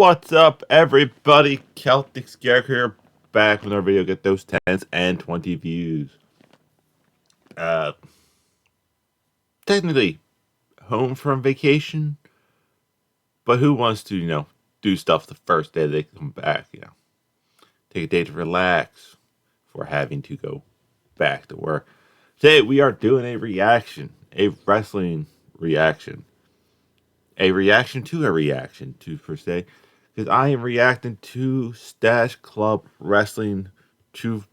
What's up, everybody? Celtic Scare here, back with our video. Get those 10s and 20 views. Uh, Technically, home from vacation, but who wants to, do stuff the first day they come back? Take a day to relax before having to go back to work. Today, we are doing a reaction, a wrestling reaction. A reaction to per se, because I am reacting to Stash Club Wrestling, two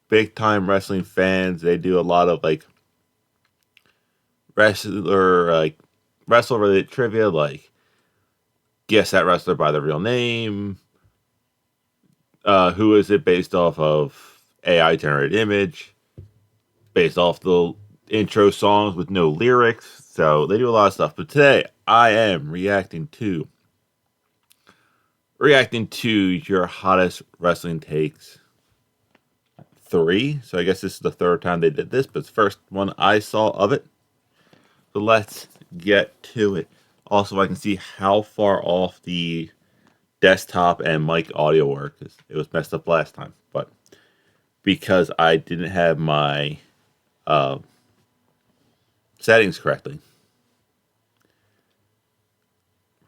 big time wrestling fans. They do a lot of wrestle related trivia, like guess that wrestler by the real name, who is it based off of, AI generated image, based off the intro songs with no lyrics. So they do a lot of stuff. But today I am reacting to your hottest wrestling takes 3. So I guess this is the third time they did this, but it's the first one I saw of it. So let's get to it. Also, I can see how far off the desktop and mic audio were, because it was messed up last time. But because I didn't have my settings correctly,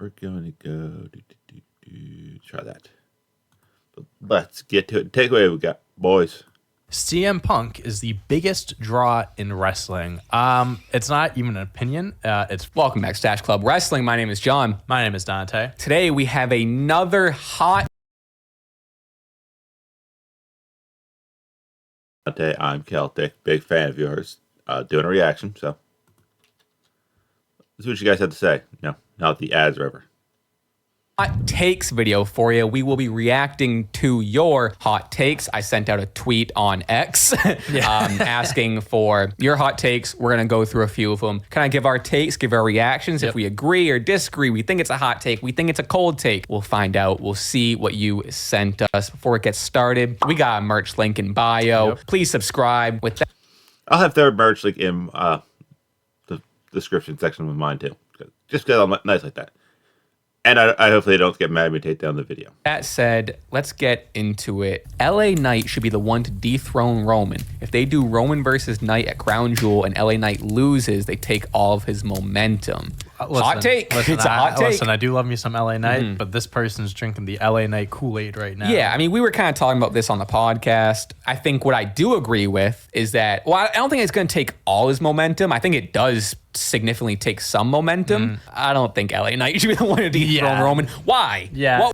we're going to go try that. But let's get to it. Takeaway we got, boys. CM Punk is the biggest draw in wrestling. It's not even an opinion. It's Welcome back to Stash Club Wrestling. My name is John. My name is Dante. Today we have another hot. Dante, I'm Celtic, big fan of yours. Doing a reaction, so let's see what you guys have to say. No, not the ads or ever. Hot takes video for you. We will be reacting to your hot takes. I sent out a tweet on X asking for your hot takes. We're going to go through a few of them. Can I give our takes, give our reactions? If we agree or disagree, we think it's a hot take, we think it's a cold take, we'll find out. We'll see what you sent us. Before it gets started, we got a merch link in bio. Please subscribe. With that, I'll have their merch link in the description section of mine too. Just because I'm nice like that. And I hopefully don't get mad at me take down the video. that said, let's get into it. LA Knight should be the one to dethrone Roman. If they do Roman versus Knight at Crown Jewel and LA Knight loses, they take all of his momentum. Hot take. It's a hot take. Listen, I do love me some LA Knight, but this person's drinking the LA Knight Kool-Aid right now. Yeah, I mean, we were kind of talking about this on the podcast. I think what I do agree with is that, well, I don't think it's going to take all his momentum. I think it does significantly take some momentum. I don't think LA Knight should be the one to dethrone Roman. Why? Yeah.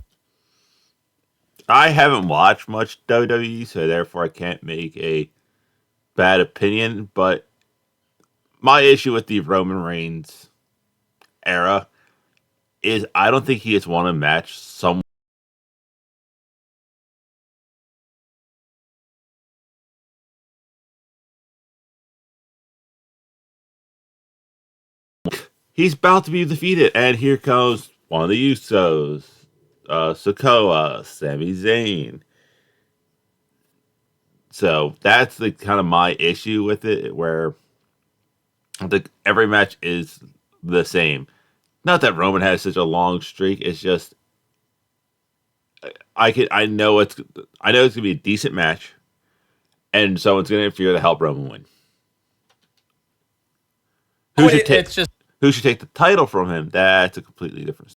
I haven't watched much WWE, so therefore I can't make a bad opinion. But my issue with the Roman Reigns era is I don't think he has won a match some. He's about to be defeated, and here comes one of the Usos, Sikoa, Sami Zayn. So that's the kind of my issue with it, where every match is the same. Not that Roman has such a long streak. It's just I know it's gonna be a decent match, and someone's gonna interfere to help Roman win. Who should take the title from him? That's a completely different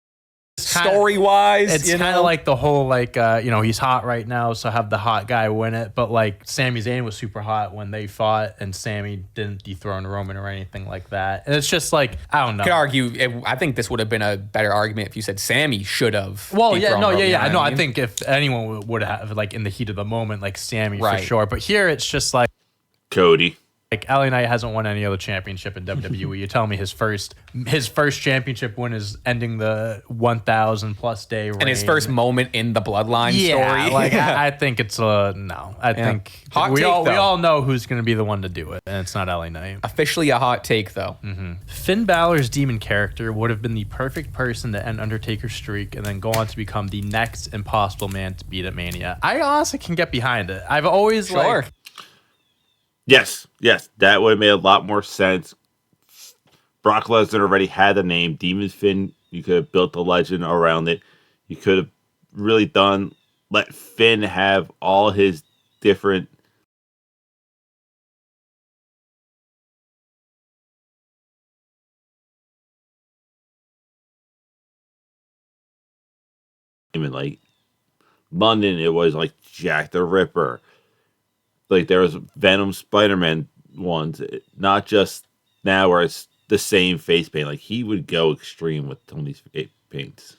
Story-wise, It's kind of like the whole, he's hot right now, so have the hot guy win it. But, Sami Zayn was super hot when they fought, and Sami didn't dethrone Roman or anything like that. And it's just I don't know. Could argue, I think this would have been a better argument if you said Sami should have. Well, yeah, dethroned Roman, I know. what I think if anyone would have, in the heat of the moment, Sami for Right. sure. But here it's just Cody. LA Knight hasn't won any other championship in WWE. You're telling me his first championship win is ending the 1,000 plus day reign. And his first moment in the Bloodline story. I think it's no. I think Hot we take, all though. know who's going to be the one to do it, and it's not LA Knight. Officially a hot take, though. Finn Balor's demon character would have been the perfect person to end Undertaker's streak and then go on to become the next impossible man to beat at Mania. I honestly can get behind it. I've always Sure. Yes, that would have made a lot more sense. Brock Lesnar already had the name Demon Finn. You could have built the legend around it. You could have really let Finn have all his different even like London, it was like Jack the Ripper. Like there was Venom Spider-Man ones, not just now where it's the same face paint. Like he would go extreme with some of these paints.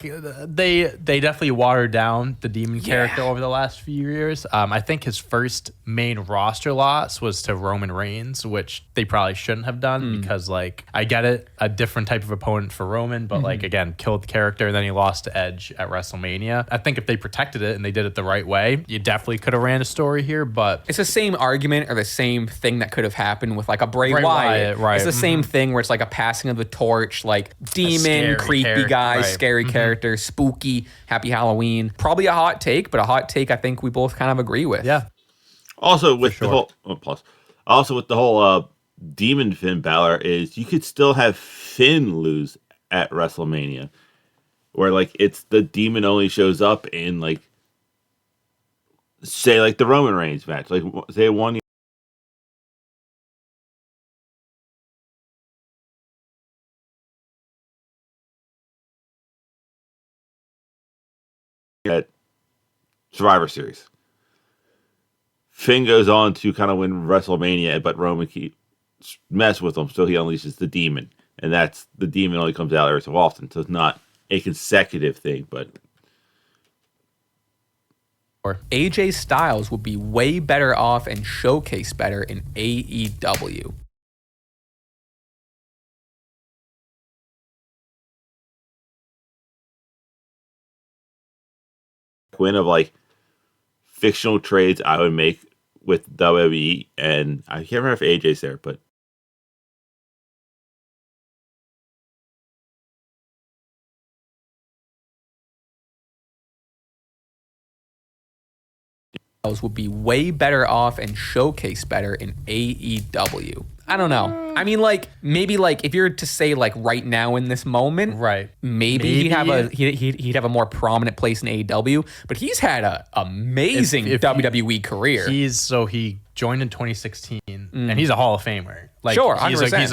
They definitely watered down the demon character over the last few years. I think his first main roster loss was to Roman Reigns, which they probably shouldn't have done because, like, I get it, a different type of opponent for Roman, but like again, killed the character, and then he lost to Edge at WrestleMania. I think if they protected it and they did it the right way, you definitely could have ran a story here. But it's the same argument or the same thing that could have happened with like a Bray Wyatt. Right? It's the same thing where it's like a passing of the torch, like demon, scary creepy character, guy, right. scary character, spooky, happy Halloween. Probably a hot take, but a hot take I think we both kind of agree with. yeah, Also with the whole also with the whole Demon Finn Balor is you could still have Finn lose at WrestleMania, where like it's the demon only shows up in like say like the Roman Reigns match, like say one at Survivor Series. Finn goes on to kind of win WrestleMania, but Roman keeps mess with him, so he unleashes the demon, and that's the demon only comes out every so often, so it's not a consecutive thing. But AJ Styles would be way better off and showcase better in AEW. win of like fictional trades I would make with WWE, and I can't remember if AJ's there, but Would be way better off and showcase better in AEW. I don't know. I mean, like maybe like if you're to say like right now in this moment, right? Maybe he'd have a more prominent place in AEW. But he's had a amazing WWE career. He joined in 2016, and he's a Hall of Famer. Like, sure, he's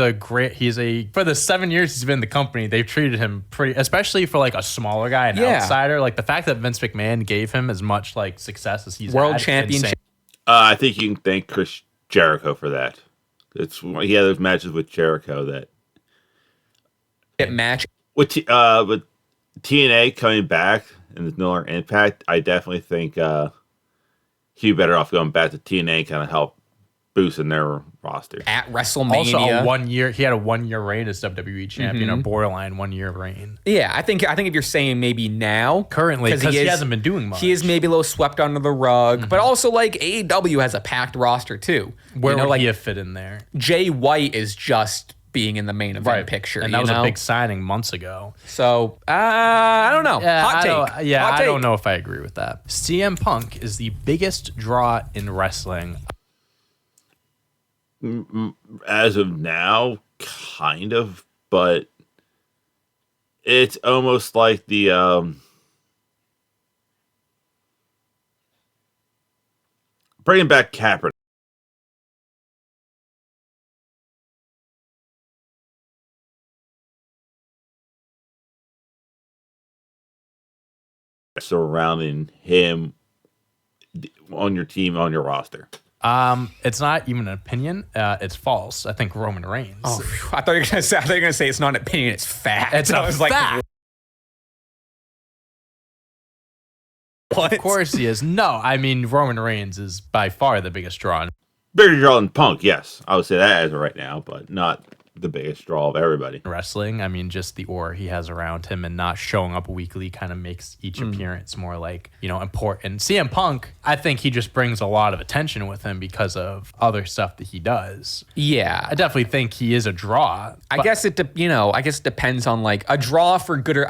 a for the 7 years he's been in the company, they've treated him pretty, especially for like a smaller guy, an outsider. Like the fact that Vince McMahon gave him as much like success as he's world had, championship. I think you can thank Chris Jericho for that. He had those matches with Jericho that match with TNA coming back and there's no longer Impact. I definitely think he'd be better off going back to TNA, kind of help boosting their roster at WrestleMania. Also, he had a 1 year reign as WWE champion, a borderline 1 year reign. Yeah, I think if you're saying maybe now, currently, because he hasn't been doing much, he is maybe a little swept under the rug. But also, like AEW has a packed roster too. Where would he have fit in there? Jay White is just being in the main event picture, and that was a big signing months ago. So I don't know. Hot take. I don't know if I agree with that. CM Punk is the biggest draw in wrestling. As of now, kind of, but it's almost like the bringing back Kaepernick. Surrounding him on your team, on your roster. It's not even an opinion. It's false. I think Roman Reigns. Oh, I thought you were gonna say it's not an opinion. It's fact. It's a fact. What? Of course he is. No, I mean Roman Reigns is by far the biggest draw. Bigger draw than Punk, yes, I would say that as of right now, but not the biggest draw of everybody. Wrestling, I mean, just the aura he has around him and not showing up weekly kind of makes each appearance more like, important. CM Punk, I think he just brings a lot of attention with him because of other stuff that he does. Yeah. I definitely think he is a draw. I guess it depends on like a draw for good or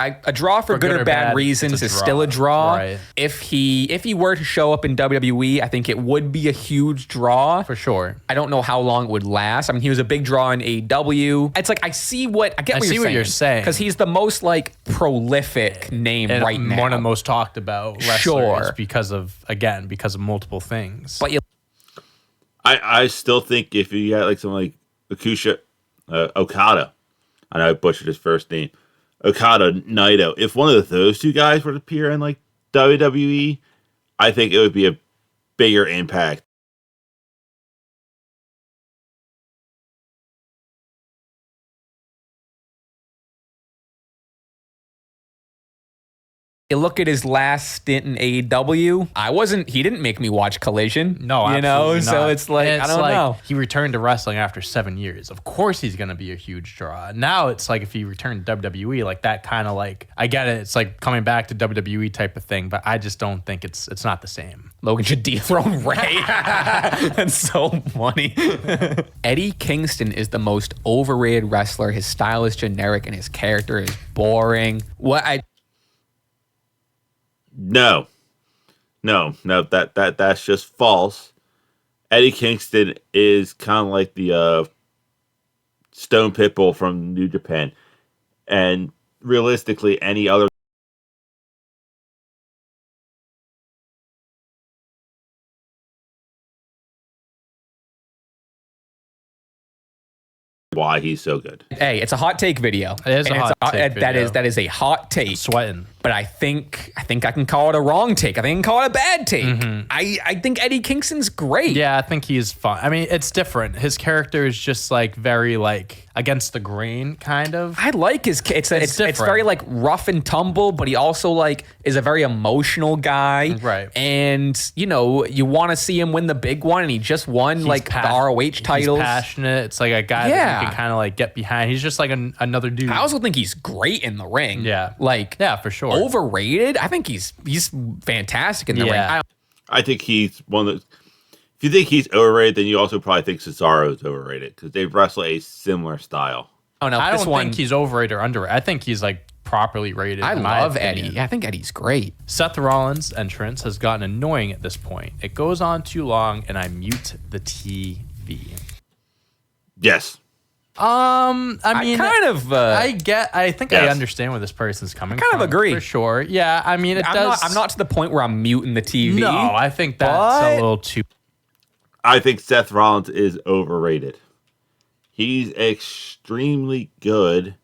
bad reasons is still a draw. Right. If he were to show up in WWE, I think it would be a huge draw. For sure. I don't know how long it would last. I mean, he was a big draw in AEW. AEW. It's like I get what you're saying because he's the most like prolific name And right now. one of the most talked about wrestlers Sure. because of multiple things. But you I still think if you got like someone like Akusha Okada, I know I butchered his first name, Okada, Naito. If one of those two guys were to appear in like WWE, I think it would be a bigger impact. look at his last stint in AEW. He didn't make me watch Collision. No, you know, absolutely so not. it's like And I don't know. He returned to wrestling after 7 years. Of course, he's going to be a huge draw. Now it's like if he returned to WWE, like that kind of like I get it. It's like coming back to WWE type of thing, but I just don't think it's not the same. Logan should dethrone Ray. That's so funny. Eddie Kingston is the most overrated wrestler. His style is generic and his character is boring. No, that's just false. Eddie Kingston is kind of like the Stone Pitbull from New Japan, and realistically, any other why he's so good. Hey, it's a hot take video. It is a And hot take video. That is a hot take. Sweating. But I think I can call it a wrong take. I think I can call it a bad take. I think Eddie Kingston's great. Yeah, I think he's fun. I mean, it's different. His character is just like very like against the grain, kind of. I like his. It's different. very like rough and tumble, but he also like is a very emotional guy. Right. And you know you want to see him win the big one, and he just won like the ROH titles. He's passionate. It's like a guy that you can kind of like get behind. He's just like another dude. I also think he's great in the ring. Yeah. Like for sure. Overrated. I think he's fantastic in the ring. I think he's one of the. If you think he's overrated, then you also probably think Cesaro is overrated because they wrestle a similar style. Oh no, I don't think he's overrated or underrated. I think he's like properly rated. I in my love opinion. Eddie. I think Eddie's great. Seth Rollins' entrance has gotten annoying at this point. It goes on too long, and I mute the TV. Yes. I mean, I think I Yes. understand where this person's coming kind from. of agree. For sure. Yeah, I mean, I'm not to the point where I'm muting the TV. No, I think that's But- a little too. I think Seth Rollins is overrated. He's extremely good,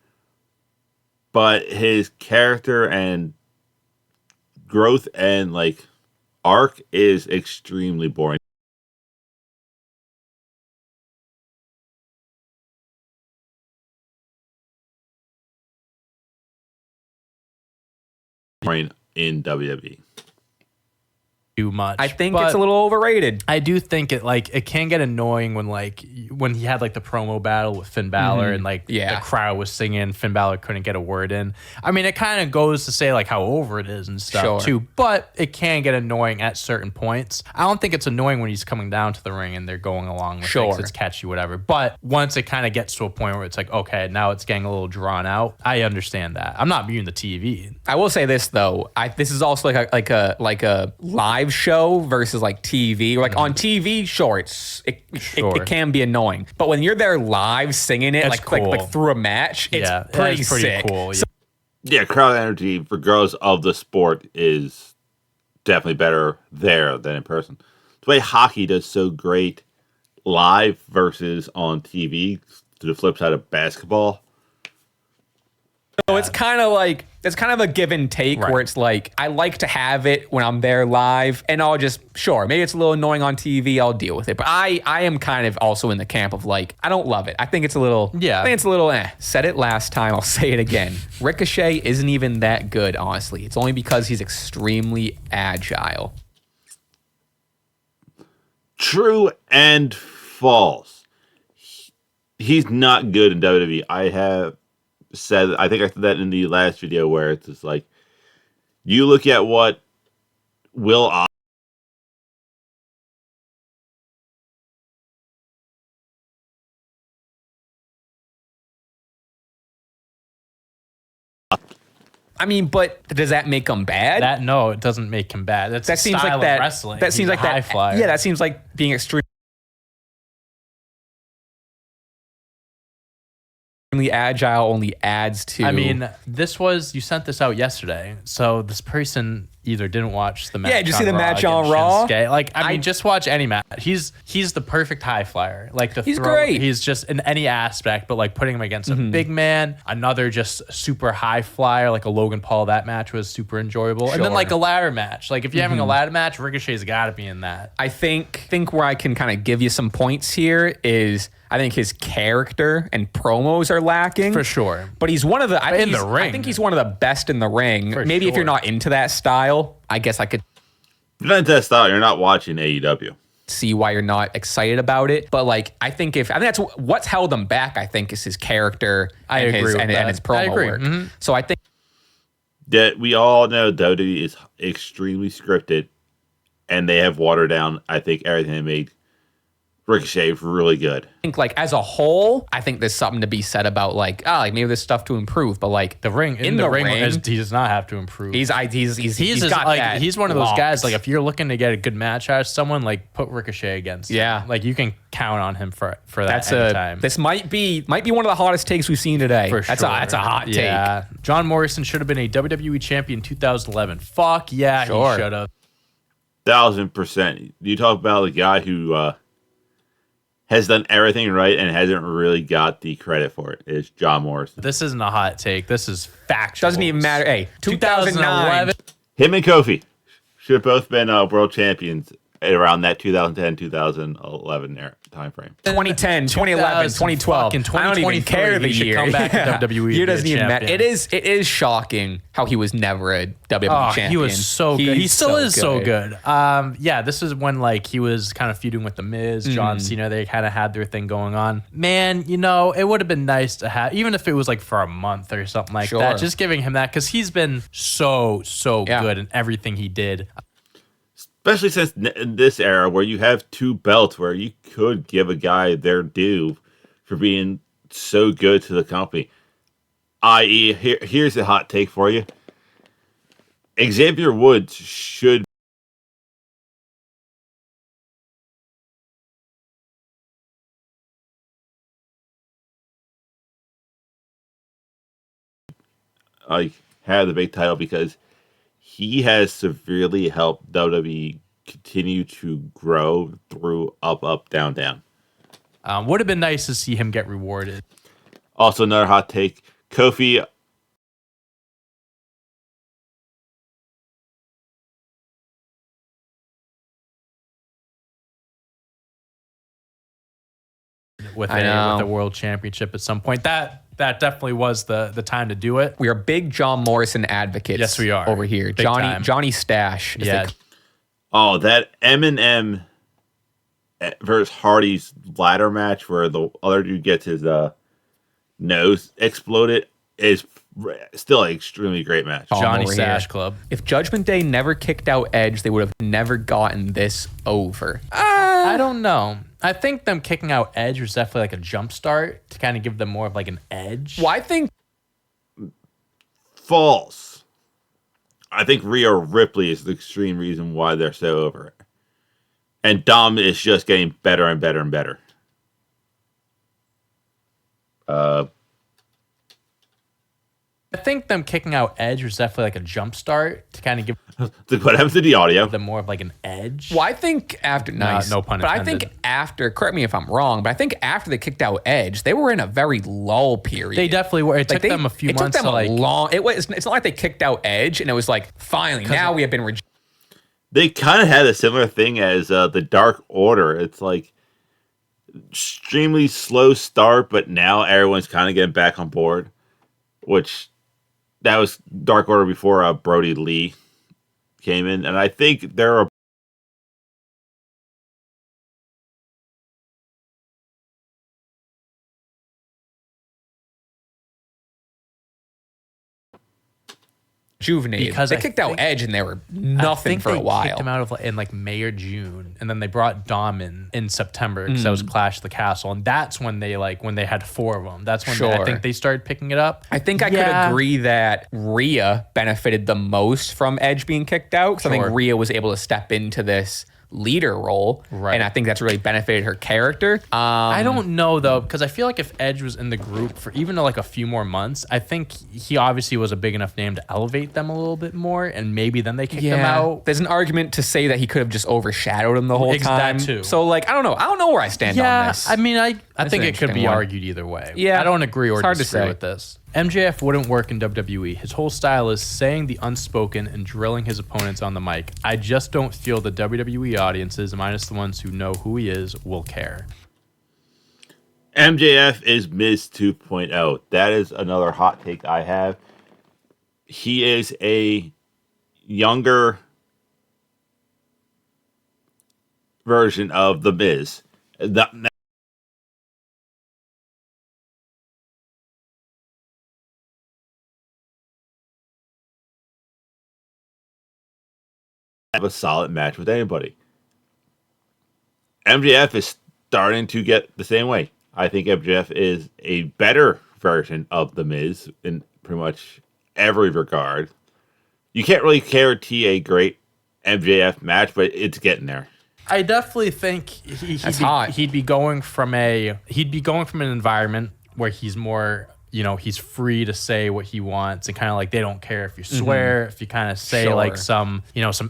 but his character and growth and like arc is extremely boring. In WWE. Too much. I think but it's a little overrated. I do think it can get annoying when he had like the promo battle with Finn Balor and like the crowd was singing, Finn Balor couldn't get a word in. I mean, it kind of goes to say like how over it is and stuff too, but it can get annoying at certain points. I don't think it's annoying when he's coming down to the ring and they're going along with it 'cause it's catchy, whatever. But once it kind of gets to a point where it's like, okay, now it's getting a little drawn out. I understand that. I'm not viewing the TV. I will say this though. This is also like a live show versus like TV. Like on TV, it can be annoying, but when you're there live singing it, It's like cool. through a match, it's pretty sick. cool. Yeah. Yeah, crowd energy, regardless of the sport, is definitely better there than in person. The way hockey does so great live versus on TV, to the flip side of basketball. So it's kind of a give and take where it's like I like to have it when I'm there live, and I'll just maybe it's a little annoying on TV, I'll deal with it. But I am kind of also in the camp of like I don't love it. I think it's a little Said it last time, I'll say it again. Ricochet isn't even that good, honestly. It's only because he's extremely agile. True and false. He's not good in WWE. I think I said that in the last video where it's just like, you look at what Will I mean, but does that make him bad? No, it doesn't make him bad. That seems style like that. of wrestling. That seems He's like a high that. flyer. Yeah, that seems like being extreme. agile only adds to. I mean, you sent this out yesterday, so this person either didn't watch the match. Yeah, did you see on the Raw match on against Raw? Shinsuke. Like, I mean, just watch any match. He's the perfect high flyer. Like He's great. He's just in any aspect, but like putting him against a big man, another just super high flyer like a Logan Paul. That match was super enjoyable, and then Sure. like a ladder match. Like if you're having a ladder match, Ricochet's got to be in that. I think where I can kind of give you some points here is I think his character and promos are lacking For sure. But he's one of the in the I ring. think he's one of the best in the ring. For Maybe if sure. you're not into that style, I guess I could If you're not into that style, you're not watching AEW. see why you're not excited about it. But like I think that's what's held him back. I think is his character I and agree his with and that. his I promo agree. work. Mhm. So I think That we all know WWE is extremely scripted, and they have watered down, I think, everything that made Ricochet really good. like as a whole, I think there's something to be said about like maybe there's stuff to improve. But like The ring in the ring, he does not have to improve. he's He's got like that he's one of those locked. guys. Like if you're looking to get a good match out of someone, like put Ricochet against. him. Yeah. like you can count on him for that. That's anytime. this might be one of the hottest takes we've seen today. For That's sure. a hot take. Yeah, John Morrison should have been a WWE champion 2011. Fuck yeah, Sure. he should have. 1,000%. You talk about a guy who has done everything right and hasn't really got the credit for it. Is John Morrison. This isn't a hot take. This is factual. Doesn't even matter. Hey, 2009. Him and Kofi should have both been world champions around that 2010-2011 time frame. 2010, 2011, 2012. Fucking I don't even 2023, care the he should year. come back to Yeah. WWE Year and be a doesn't even matter. champion. It is shocking how he was never a WWE Oh, champion. he was so good. He He's still is so good. good. Yeah, this is when like he was kind of feuding with the Miz, John Mm-hmm. Cena. They kind of had their thing going on. Man, it would have been nice to have, even if it was like for a month or something like Sure. that. Just giving him that because he's been so Yeah. good in everything he did. Especially since in this era where you have two belts where you could give a guy their due for being so good to the company. I.e., here's a hot take for you. Xavier Woods should have the big title because he has severely helped WWE continue to grow through up, down, down. Would have been nice to see him get rewarded. Also, another hot take: Kofi. With I know. with the world championship at some point. That definitely was the time to do it. We are big John Morrison advocates. Yes, we are. over here. Big time. Johnny Stash. Is Yeah. the- Oh, that M versus Hardy's ladder match where the other dude gets his nose exploded is still an extremely great match. Oh. Johnny over Sash here. Club. If Judgment Day never kicked out Edge, they would have never gotten this over. I don't know. I think them kicking out Edge was definitely like a jump start to kind of give them more of like an edge. Well, I think False. I think Rhea Ripley is the extreme reason why they're so over it. And Dom is just getting better and better and better. I think them kicking out Edge was definitely like a jump start to kind of give What happened to the audio? them more of like an edge. Well, I think after no pun but I intended. think after, correct me if I'm wrong, but I think after they kicked out Edge, they were in a very lull period. They definitely were. It Like, took them a few it months took them to like. a long. It's not like they kicked out Edge and it was like finally now we have been rejected. They kind of had a similar thing as the Dark Order. It's like extremely slow start, but now everyone's kind of getting back on board. Which that was Dark Order before Brody Lee came in, and I think there are Rejuvenated. Because they I kicked out think- Edge and they were I nothing think for they a while. kicked him out of in like May or June, and then they brought Dom in September because that was Clash of the Castle, and that's when they had 4 of them. That's when I Sure. think they started picking it up. I think I Yeah. could agree that Rhea benefited the most from Edge being kicked out because I Sure. think Rhea was able to step into this leader role. Right. And I think that's really benefited her character. I don't know though, because I feel like if Edge was in the group for even like a few more months, I think he obviously was a big enough name to elevate them a little bit more, and maybe then they kick them out. There's an argument to say that he could have just overshadowed him the whole time. That too. So like, I don't know where I stand on this. I mean, I think an it could be interesting one. argued either way. Yeah, I don't agree or it's hard to disagree say. with this. MJF wouldn't work in WWE. His whole style is saying the unspoken and drilling his opponents on the mic. I just don't feel the WWE audiences, minus the ones who know who he is, will care. MJF is Miz 2.0. That is another hot take I have. He is a younger version of the Miz. Have a solid match with anybody. MJF is starting to get the same way. I think MJF is a better version of The Miz in pretty much every regard. You can't really guarantee a great MJF match, but it's getting there. I definitely think he'd be going from an environment where he's more, he's free to say what he wants, and kind of like they don't care if you swear, if you kind of say like some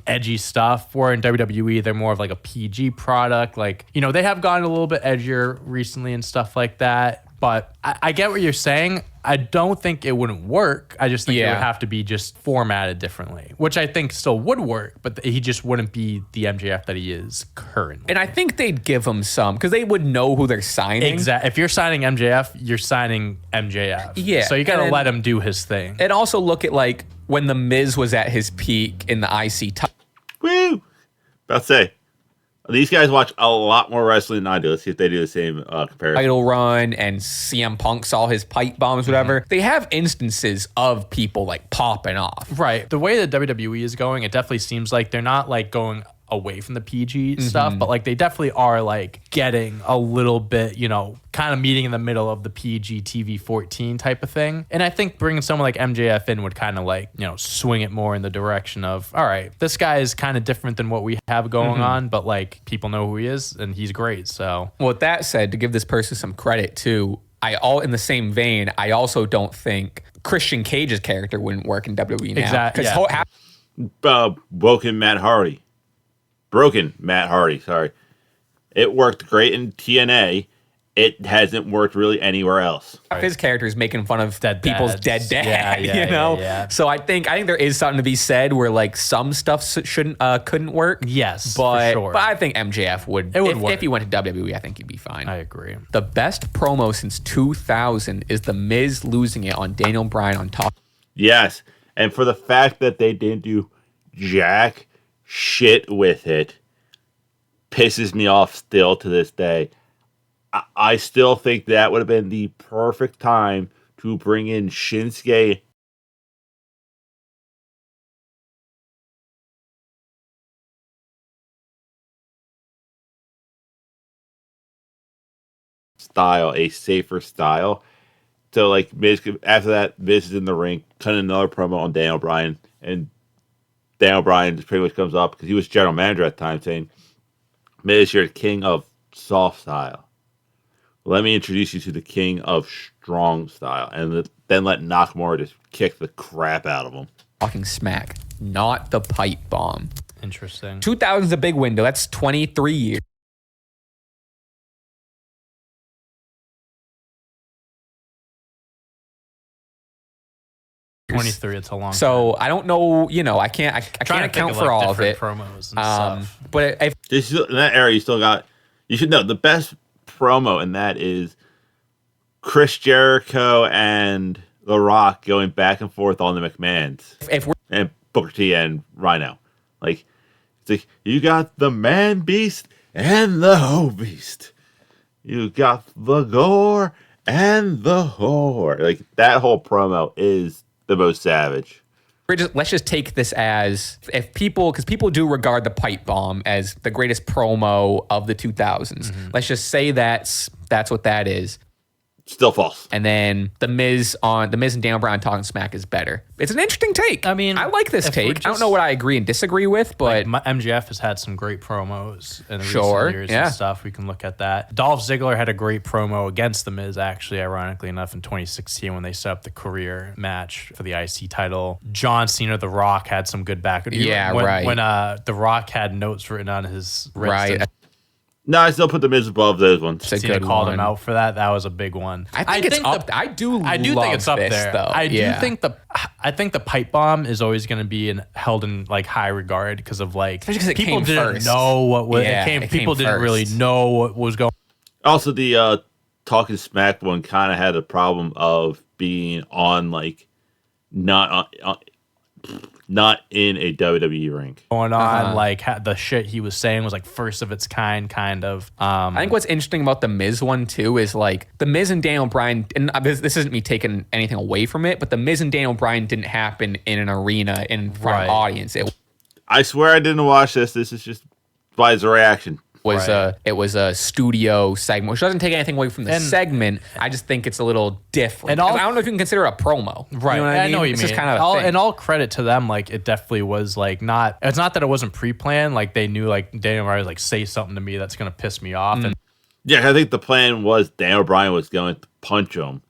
edgy stuff. Where in WWE, they're more of like a PG product. Like, they have gotten a little bit edgier recently and stuff like that. But I get what you're saying. I don't think it wouldn't work. I just think it would have to be just formatted differently, which I think still would work, but he just wouldn't be the MJF that he is currently. And I think they'd give him some, because they would know who they're signing. Exactly. If you're signing MJF, you're siging MJF. Yeah. So you got to let him do his thing. And also look at like when The Miz was at his peak in the IC title. Woo! About to say, these guys watch a lot more wrestling than I do. Let's see if they do the same comparison. Run, and CM Punk saw his pipe bombs, whatever. They have instances of people like popping off. Right. The way that WWE is going, it definitely seems like they're not like going away from the PG stuff, but like they definitely are like getting a little bit, kind of meeting in the middle of the PG TV 14 type of thing. And I think bringing someone like MJF in would kind of like, swing it more in the direction of, all right, this guy is kind of different than what we have going on, but like people know who he is and he's great. So, well, with that said, to give this person some credit too, in the same vein, I also don't think Christian Cage's character wouldn't work in WWE now. Exactly. Broken Matt Hardy, sorry. It worked great in TNA. It hasn't worked really anywhere else. His character is making fun of people's dead dad, Yeah. So I think there is something to be said where like some stuff couldn't work. Yes, but for sure. But I think MJF would. It would work. If he went to WWE, I think he'd be fine. I agree. The best promo since 2000 is The Miz losing it on Daniel Bryan on top. Yes, and for the fact that they didn't do jack shit with it pisses me off still to this day. I still think that would have been the perfect time to bring in Shinsuke style, a safer style. So like Miz, after that, Miz is in the ring, cutting another promo on Daniel Bryan, and Daniel Bryan just pretty much comes up because he was general manager at the time, saying, "Miz, you're the king of soft style. Let me introduce you to the king of strong style," and then let Nakamura just kick the crap out of him. Talking smack, not the pipe bomb. Interesting. 2000 is a big window. That's 23 years. 23, it's a long time. So I don't know, I can't account for all of it. Promos and stuff. But if In that era, you should know the best promo, and that is Chris Jericho and The Rock going back and forth on the McMahons. And Booker T and Rhino. Like, it's like, you got the man beast and the hoe beast. You got the gore and the whore. Like, that whole promo is the most savage. let's just take this as because people do regard the pipe bomb as the greatest promo of the 2000s. Let's just say that's what that is. Still false. And then the Miz and Daniel Bryan talking smack is better. It's an interesting take. I mean, I like this if we're take. I don't just- know what I agree and disagree with, but MJF has had some great promos in the Sure, recent years yeah. and stuff. We can look at that. Dolph Ziggler had a great promo against The Miz, actually, ironically enough, in 2016 when they set up the career match for the IC title. John Cena, The Rock, had some good back. Yeah, when, right. When The Rock had notes written on his wrist. right. and No, I still put the Miz above those ones. It's a Cena good called one. him out for that. That was a big one. I think it's up. I do think love it's up this, there. though. I do Yeah. think the pipe bomb is always going to be held in like high regard because of like Especially 'cause it people came didn't first. know what was Yeah, it came. it came People didn't really first. know what was going. Also, the Talking Smack one kind of had a problem of being on like not in a WWE ring. On like the shit he was saying was like first of its kind of I think what's interesting about the Miz one too is like the Miz and Daniel Bryan, and this isn't me taking anything away from it, but the Miz and Daniel Bryan didn't happen in an arena in front Right. of audience. It I swear I didn't watch this. This is just by his reaction. was a studio segment, which doesn't take anything away from the And- segment. I just think it's a little different. And all- I don't know if you can consider it a promo. right. You know what I mean? know what you It's mean. just kind of a thing. And all credit to them. Like it definitely was like not. It's not that it wasn't pre-planned. Like they knew like Daniel Bryan was like say something to me that's gonna piss me off and. Yeah, I think the plan was Daniel Bryan was going to punch him,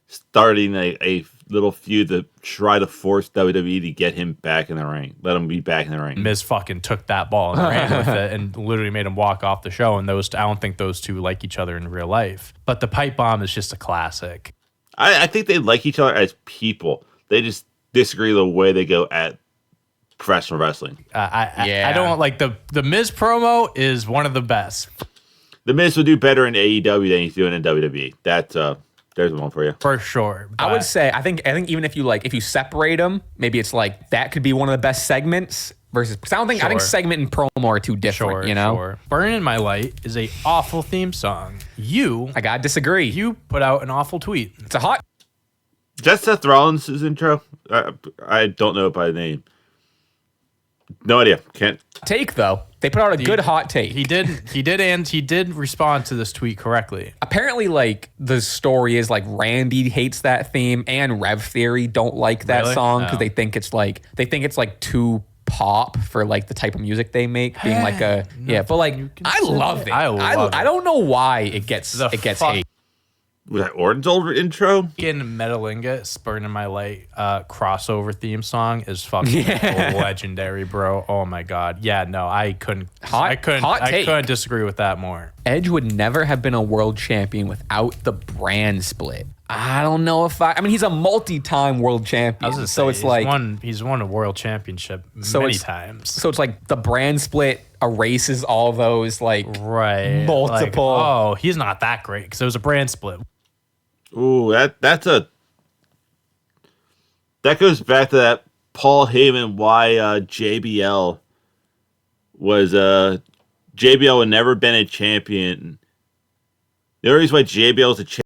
starting a little feud to try to force WWE to get him back in the ring, let him be back in the ring. Miz fucking took that ball and ran with it and literally made him walk off the show. And I don't think those two like each other in real life. But the pipe bomb is just a classic. I think they like each other as people. They just disagree the way they go at professional wrestling. Yeah. I don't like the Miz promo is one of the best The Miz would do better in AEW than he's doing in WWE. That's there's one for you. for sure. I would But say I think even if you separate them, maybe it's like that could be one of the best segments versus. Because I think Sure. segment and promo are two different. sure, you know, sure. Burning in My Light is a awful theme song. I gotta disagree. You put out an awful tweet. It's a hot. Is that Seth Rollins' intro? I don't know it by name. No idea. Can't. Take though. They put out a good hot take. He did respond to this tweet correctly. Apparently, like the story is like Randy hates that theme and Rev Theory don't like that Really? song because Oh. they think it's like too pop for like the type of music they make, being like a But like you can I say love it. it. I love it. I don't know why it gets The fuck- hate. Was that Orton's old intro? In Metalingus, Burning My Light crossover theme song is fucking legendary, bro. Oh my god. Yeah, no, I couldn't Hot take. couldn't disagree with that more. Edge would never have been a world champion without the brand split. I don't know if I mean he's a multi-time world I champion, was gonna so say, it's like he's won a world championship So many it's- times. so it's like the brand split erases all those like Right. multiple- Like, oh, he's not that great because it was a brand split. Ooh, that goes back to that Paul Heyman why JBL was JBL had never been a champion. The only reason why JBL is a champion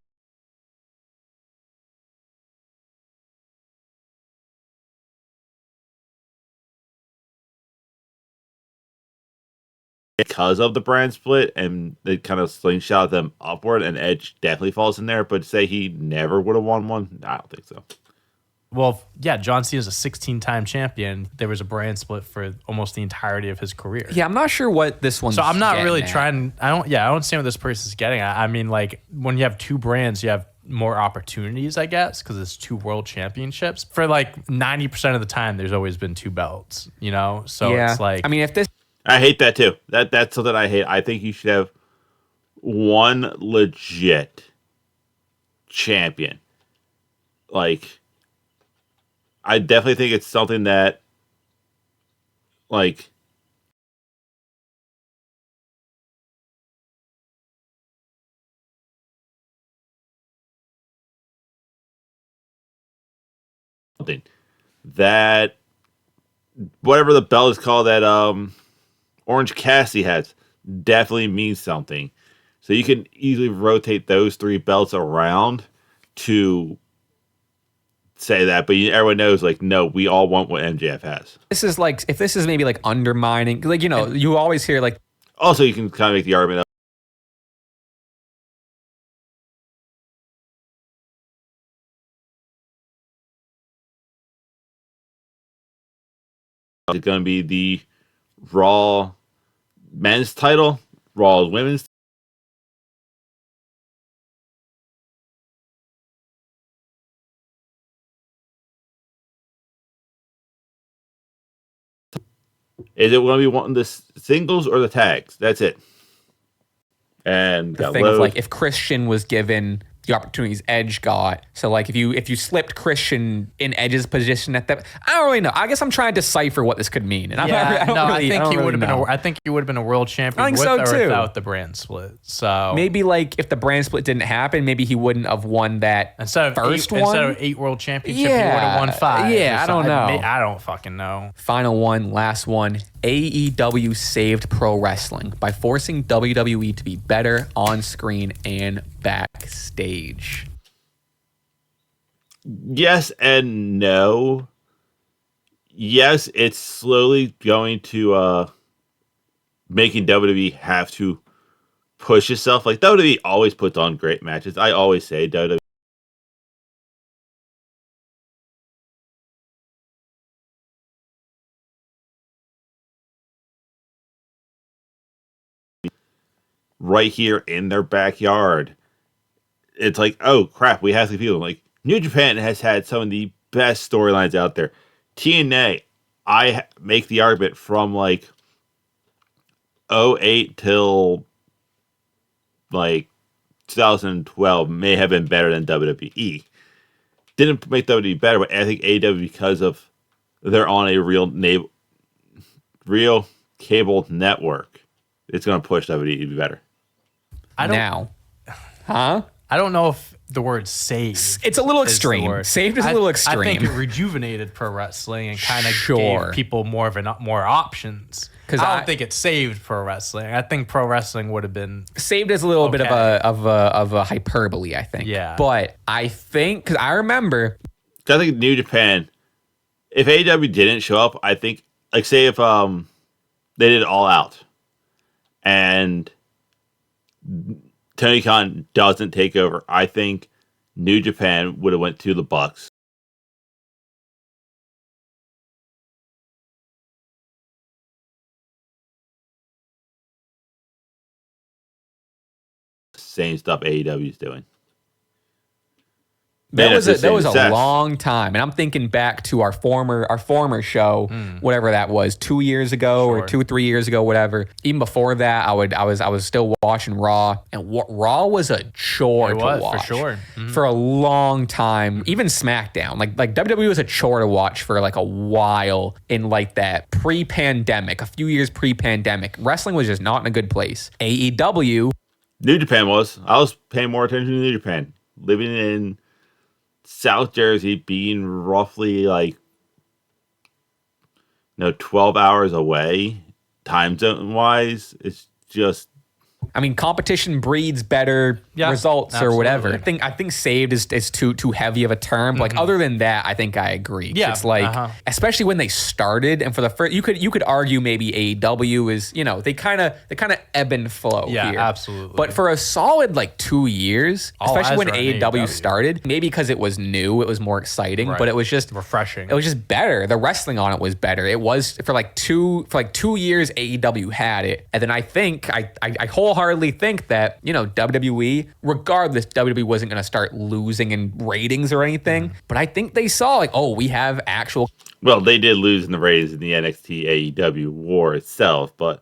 because of the brand split, and they kind of slingshot them upward, and Edge definitely falls in there. But say he never would have won one, I don't think so. Well, yeah, John Cena's a 16-time champion. There was a brand split for almost the entirety of his career. Yeah, I'm not sure what this one's So I'm not getting really at. trying. I don't understand what this person's getting at. I mean, like when you have two brands, you have more opportunities, I guess, because it's two world championships. For like 90% of the time, there's always been two belts. You know, so Yeah, it's like I mean, if this I hate that too. That's something I hate. I think you should have one legit champion. Like, I definitely think it's something that, like, something that whatever the belt is called that Orange Cassidy has definitely means something. So you can easily rotate those three belts around to say that, but everyone knows, like, no, we all want what MJF has. is like, if this is maybe like undermining, like, you know, you always hear like Also, you can kind of make the argument Is it going to be the Raw men's title, Raw women's? Is it going to be one of the singles or the tags? That's it. And The thing of like if Christian was given the opportunities Edge got. So like if you slipped Christian in Edge's position at that, I don't really know. I guess I'm trying to decipher what this could mean. And I think he would have been. I think he would have been a world champion I think with so or too. without the brand split. So maybe like if the brand split didn't happen, maybe he wouldn't have won that instead of 8 world championships, he would have won 5. Yeah, I don't know. I don't fucking know. Final one, last one. AEW saved pro wrestling by forcing WWE to be better on screen and backstage. Yes and no. Yes, it's slowly going to making WWE have to push itself. Like WWE always puts on great matches. I always say WWE right here in their backyard. It's like, oh crap, we have to feel like New Japan has had some of the best storylines out there. TNA, I make the argument from like '08 till like 2012 may have been better than WWE. Didn't make WWE better, but I think AEW, because of they're on a real cable network, it's going to push WWE to be better. I don't know if the word saved. It's a little extreme. Saved is a little extreme. I think it rejuvenated pro wrestling and kind of Sure. gave people more options. Because I don't think it saved pro wrestling. I think pro wrestling would have been saved as a little bit of a hyperbole, I think. Yeah. But I think because I remember, I think New Japan, if AEW didn't show up, I think like say if they did All Out and Tony Khan doesn't take over, I think New Japan would have went to the Bucks. Same stuff AEW is doing. that was a long time, and I'm thinking back to our former show, whatever that was, 2 years ago or 2 or 3 years ago, whatever. Even before that, I was still watching Raw, and Raw was a chore to watch for sure for a long time. Even SmackDown, like WWE was a chore to watch for like a while in like that pre-pandemic, a few years pre-pandemic. Wrestling was just not in a good place. AEW, New Japan was. I was paying more attention to New Japan, living in South Jersey, being roughly like 12 hours away, time zone wise. It's just, I mean, competition breeds better results or whatever. I think saved is too heavy of a term. But like other than that, I think I agree. Yeah, it's like especially when they started, and for the first, you could argue maybe AEW is they kind of ebb and flow. Yeah, here. absolutely. But for a solid like 2 years, especially when eyes are on AEW AEW. started, maybe because it was new, it was more exciting. Right. But it was just refreshing. It was just better. The wrestling on it was better. It was for like 2 years AEW had it, and then I think I wholeheartedly think that WWE, regardless, WWE wasn't going to start losing in ratings or anything. But I think they saw like, oh, we have actual. well, they did lose in the ratings in the NXT AEW war itself, but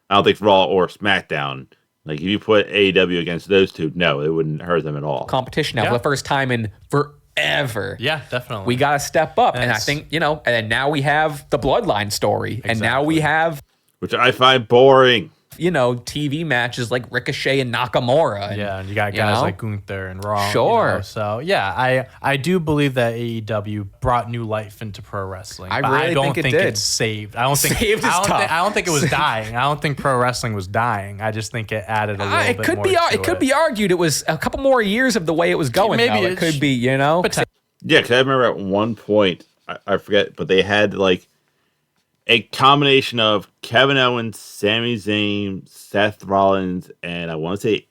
I don't think Raw or SmackDown, like if you put AEW against those two, no, it wouldn't hurt them at all. Competition now for the first time in forever. Yeah, definitely. We got to step up. And I Yes. think, and then now we have the Bloodline story. And now we have, Which I find boring. TV matches like Ricochet and Nakamura. And, Yeah, and you got guys like Gunther and Raw. Sure. So yeah, I do believe that AEW brought new life into pro wrestling. I but really I don't think it think did. it's saved. I don't think Saved is tough. I don't think it was dying. I don't think pro wrestling was dying. I just think it added a little it bit could more be. to It could be argued it was a couple more years of the way it was going. Maybe It could be. Yeah, because I remember at one point, I forget, but they had like a combination of Kevin Owens, Sami Zayn, Seth Rollins, and I want to say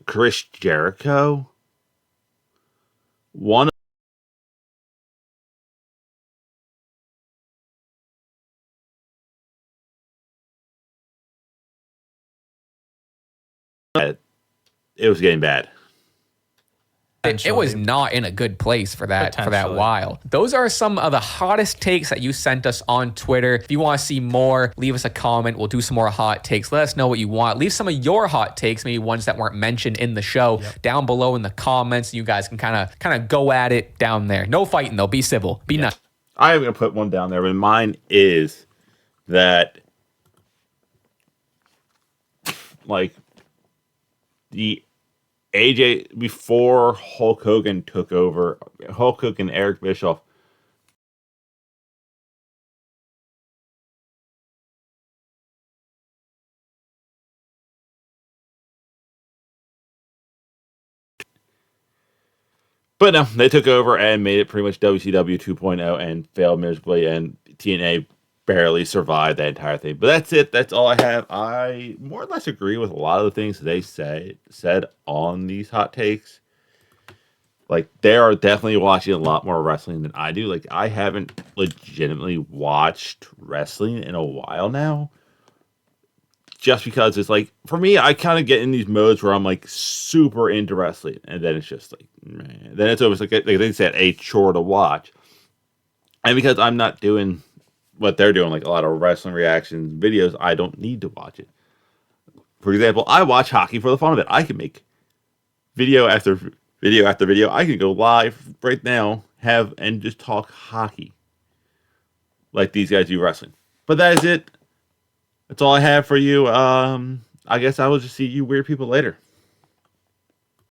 Chris Jericho. One it was getting bad. It was not in a good place for that Potentially. while. Those are some of the hottest takes that you sent us on Twitter. If you want to see more, leave us a comment. We'll do some more hot takes. Let us know what you want. Leave some of your hot takes, maybe ones that weren't mentioned in the show, down below in the comments. You guys can kind of go at it down there. No fighting though. Be civil. Be nice. I am gonna put one down there, but mine is that like the AJ before Hulk Hogan took over, Hulk Hogan, Eric Bischoff. But no, they took over and made it pretty much WCW 2.0 and failed miserably, and TNA barely survived that entire thing. But that's it. That's all I have. I more or less agree with a lot of the things they said on these hot takes. Like, they are definitely watching a lot more wrestling than I do. Like, I haven't legitimately watched wrestling in a while now. Just because it's like, for me, I kind of get in these modes where I'm like super into wrestling. And then it's just like, man. Then it's always like they said, a chore to watch. And because I'm not doing what they're doing, like a lot of wrestling reactions videos, I don't need to watch it. For example, I watch hockey for the fun of it. I can make video after video after video. I can go live right now, and just talk hockey like these guys do wrestling. But that is it. That's all I have for you. I guess I will just see you weird people later.